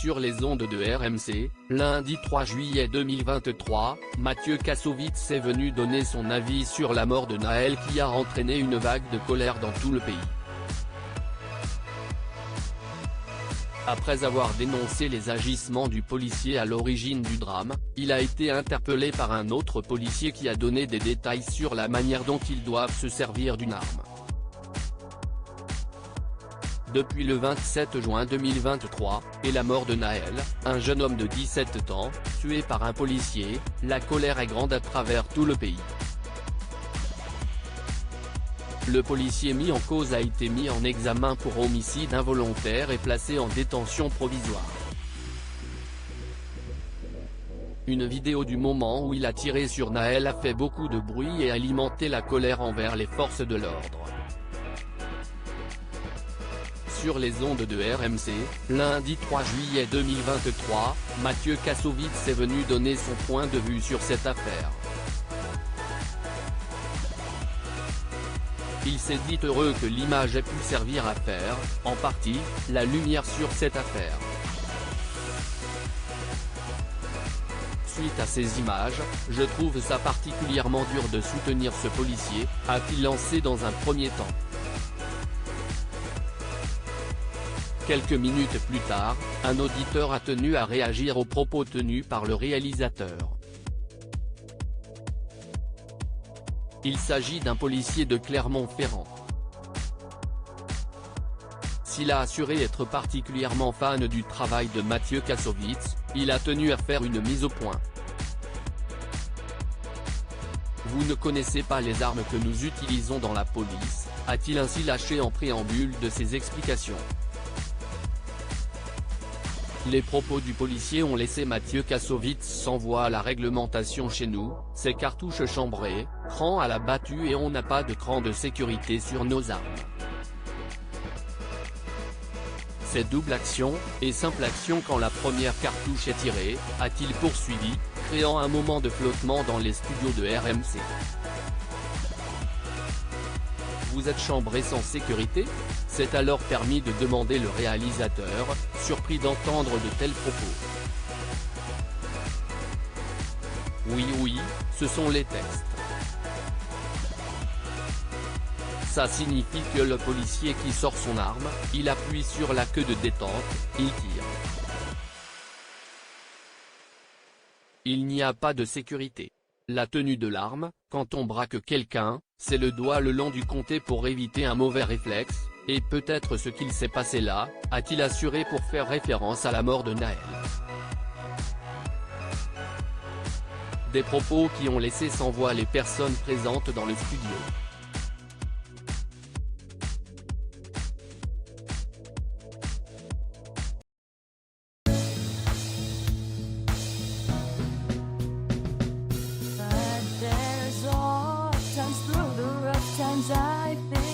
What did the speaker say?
sur les ondes de RMC, lundi 3 juillet 2023, Mathieu Kassovitz est venu donner son avis sur la mort de Nahel qui a entraîné une vague de colère dans tout le pays. Après avoir dénoncé les agissements du policier à l'origine du drame, il a été interpellé par un autre policier qui a donné des détails sur la manière dont ils doivent se servir d'une arme. Depuis le 27 juin 2023, et la mort de Nahel, un jeune homme de 17 ans, tué par un policier, la colère est grande à travers tout le pays. Le policier mis en cause a été mis en examen pour homicide involontaire et placé en détention provisoire. Une vidéo du moment où il a tiré sur Nahel a fait beaucoup de bruit et alimenté la colère envers les forces de l'ordre. Sur les ondes de RMC, lundi 3 juillet 2023, Mathieu Kassovitz est venu donner son point de vue sur cette affaire. Il s'est dit heureux que l'image ait pu servir à faire, en partie, la lumière sur cette affaire. Suite à ces images, je trouve ça particulièrement dur de soutenir ce policier, a-t-il lancé dans un premier temps. Quelques minutes plus tard, un auditeur a tenu à réagir aux propos tenus par le réalisateur. Il s'agit d'un policier de Clermont-Ferrand. S'il a assuré être particulièrement fan du travail de Mathieu Kassovitz, il a tenu à faire une mise au point. Vous ne connaissez pas les armes que nous utilisons dans la police, a-t-il ainsi lâché en préambule de ses explications. Les propos du policier ont laissé Mathieu Kassovitz sans voix à la réglementation chez nous, c'est cartouches chambrées, cran à la battue et on n'a pas de cran de sécurité sur nos armes. C'est double action, et simple action quand la première cartouche est tirée, a-t-il poursuivi, créant un moment de flottement dans les studios de RMC. Vous êtes chambré sans sécurité ? C'est alors permis de demander le réalisateur, surpris d'entendre de tels propos. Oui, ce sont les textes. Ça signifie que le policier qui sort son arme, il appuie sur la queue de détente, il tire. Il n'y a pas de sécurité. La tenue de l'arme, quand on braque quelqu'un, c'est le doigt le long du côté pour éviter un mauvais réflexe, et peut-être ce qu'il s'est passé là, a-t-il assuré pour faire référence à la mort de Nahel. Des propos qui ont laissé sans voix les personnes présentes dans le studio. But there's all times through the rough times I think